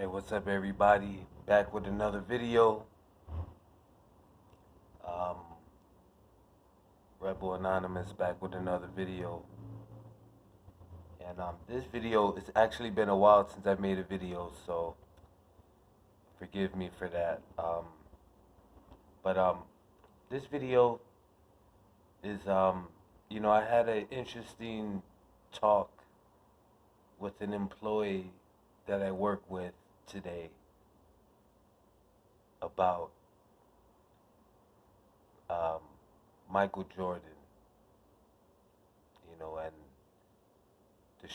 Hey, what's up, everybody? Back with another video. Um, Rebel Anonymous back with another video. And this video, it's actually been a while since I made a video, so forgive me for that. But this video is, I had an interesting talk with an employee that I work with today about um, Michael Jordan, and the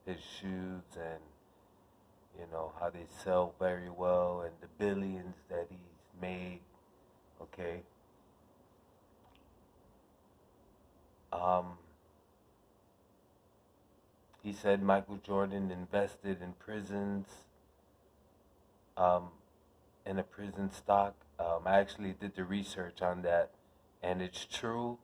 his shoes, and how they sell very well, and the billions that he's made. Okay. Um, he said Michael Jordan invested in prisons, um, in a prison stock. I actually did the research on that, and it's true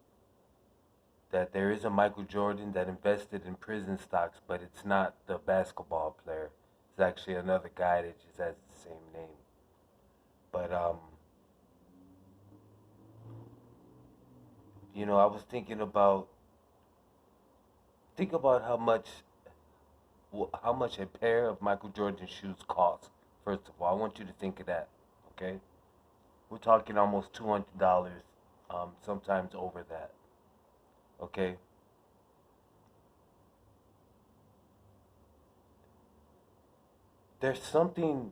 that there is a Michael Jordan that invested in prison stocks, but it's not the basketball player. It's actually another guy that just has the same name. But I was thinking about how much a pair of Michael Jordan shoes cost. First of all, I want you to think of that. Okay, we're talking almost $200, sometimes over that. Okay, there's something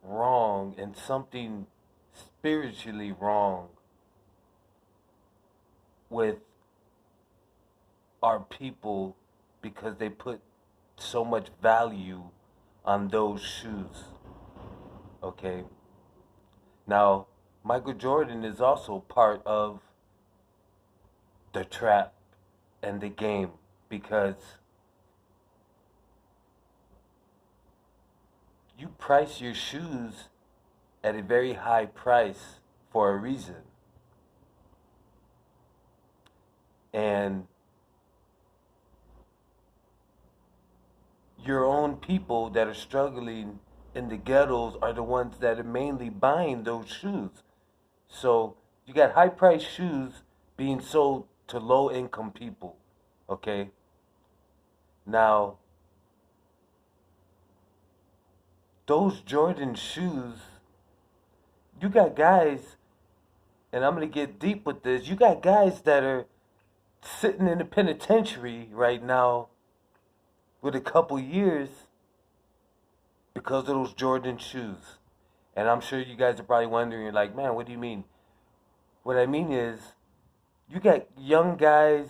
wrong and something spiritually wrong with our people because they put so much value on those shoes. Okay, now Michael Jordan is also part of the trap and the game because you price your shoes at a very high price for a reason. And your own people that are struggling in the ghettos are the ones that are mainly buying those shoes. So you got high priced shoes being sold to low income people. Okay? Now, those Jordan shoes, you got guys, and I'm going to get deep with this, you got guys that are sitting in the penitentiary right now with a couple years because of those Jordan shoes. And I'm sure you guys are probably wondering, like, man, what do you mean? What I mean is, you got young guys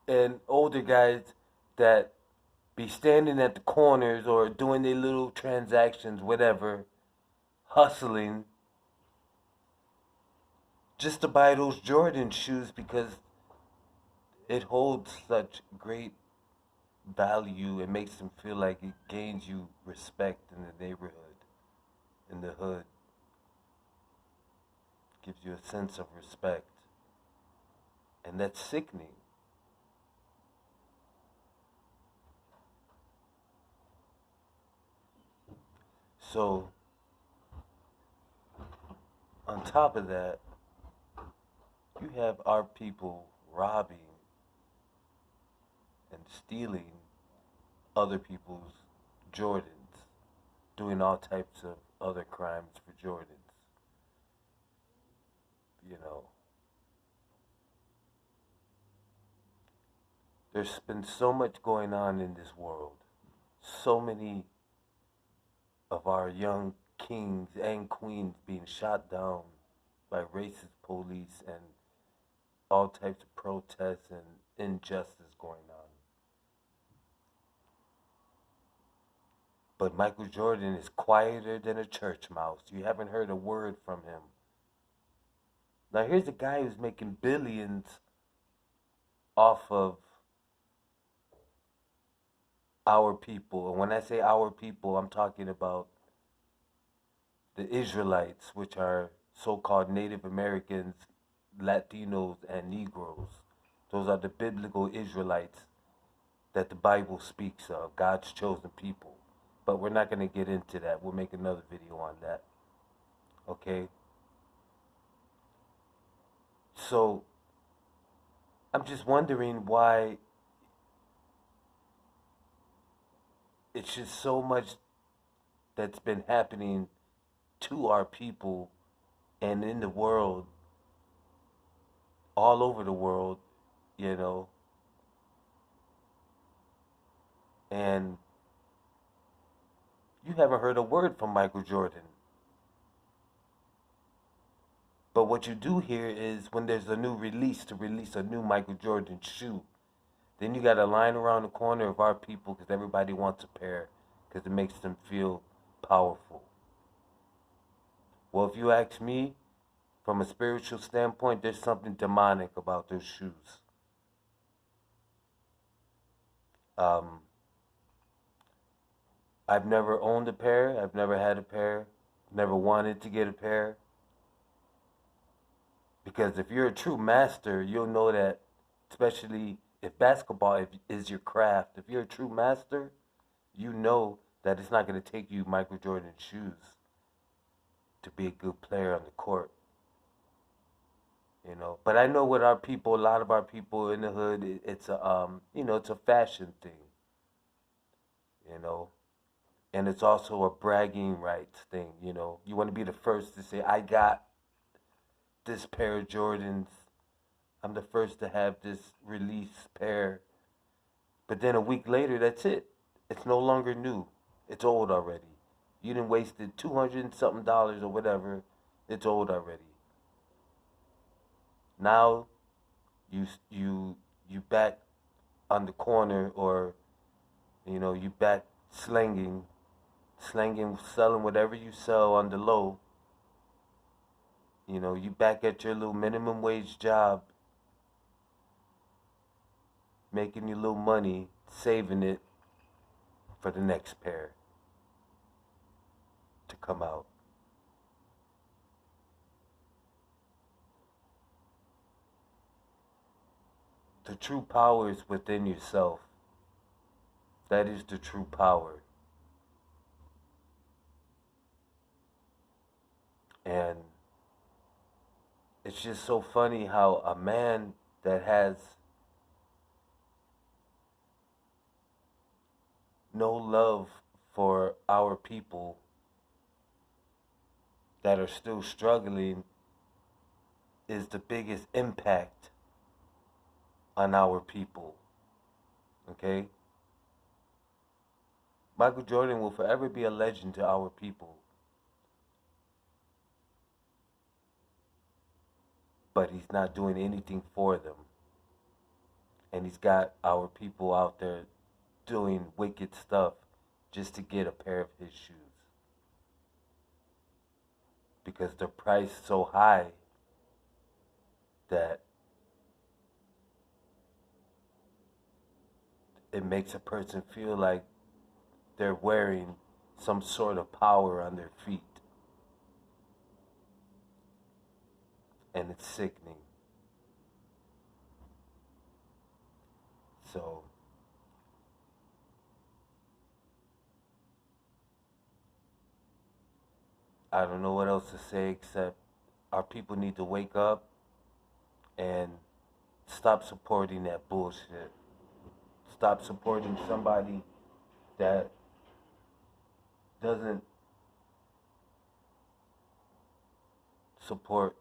and older guys that be standing at the corners or doing their little transactions, whatever, hustling, just to buy those Jordan shoes because it holds such great value. It makes them feel like it gains you respect in the neighborhood, in the hood. Gives you a sense of respect. And that's sickening. So, on top of that, you have our people robbing and stealing other people's Jordans, doing all types of other crimes for Jordans. You know, there's been so much going on in this world. So many of our young kings and queens being shot down by racist police and all types of protests and injustice going on. But Michael Jordan is quieter than a church mouse. You haven't heard a word from him. Now here's a guy who's making billions off of our people. And when I say our people, I'm talking about the Israelites, which are so-called Native Americans, Latinos, and Negroes. Those are the biblical Israelites that the Bible speaks of, God's chosen people. But we're not going to get into that. We'll make another video on that. Okay? So, I'm just wondering why it's just so much that's been happening to our people and in the world, all over the world, you know, and you haven't heard a word from Michael Jordan. But what you do hear is when there's a new release to release a new Michael Jordan shoe, then you got a line around the corner of our people because everybody wants a pair because it makes them feel powerful. Well, if you ask me, from a spiritual standpoint, there's something demonic about those shoes. Um, I've never owned a pair. I've never had a pair. Never wanted to get a pair. Because if you're a true master, you'll know that, especially if basketball is your craft, if you're a true master, you know that it's not going to take you Michael Jordan shoes to be a good player on the court. You know, but I know with our people, a lot of our people in the hood, it's a it's a fashion thing. You know, and it's also a bragging rights thing. You know, you want to be the first to say, "I got this pair of Jordans. I'm the first to have this release pair." But then a week later, that's it. It's no longer new. It's old already. You done wasted $200 and something or whatever. It's old already. Now you back on the corner, or you back slanging, selling whatever you sell on the low. You back at your little minimum wage job, making your little money, saving it for the next pair to come out. The true power is within yourself. That is the true power. And it's just so funny how a man that has no love for our people that are still struggling is the biggest impact on our people. Okay? Michael Jordan will forever be a legend to our people. But he's not doing anything for them. And he's got our people out there doing wicked stuff just to get a pair of his shoes. Because they're priced so high that it makes a person feel like they're wearing some sort of power on their feet. And it's sickening. So, I don't know what else to say except our people need to wake up and stop supporting that bullshit. Stop supporting somebody that doesn't support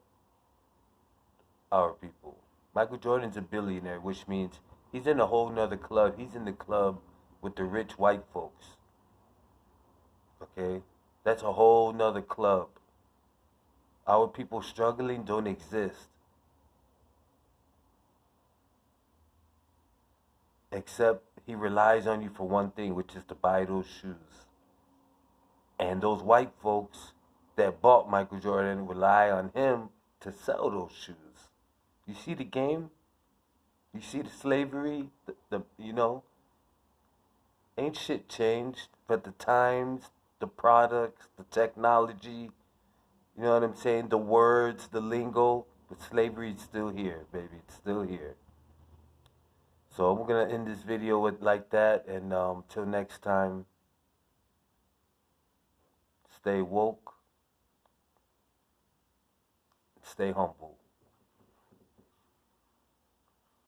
our people. Michael Jordan's a billionaire, which means he's in a whole nother club. He's in the club with the rich white folks. Okay? That's a whole nother club. Our people struggling don't exist. Except he relies on you for one thing, which is to buy those shoes. And those white folks that bought Michael Jordan rely on him to sell those shoes. You see the game? You see the slavery? Ain't shit changed, but the times, the products, the technology, you know what I'm saying? The words, the lingo, but slavery is still here, baby. It's still here. So I'm gonna end this video with like that, and till next time, stay woke, stay humble.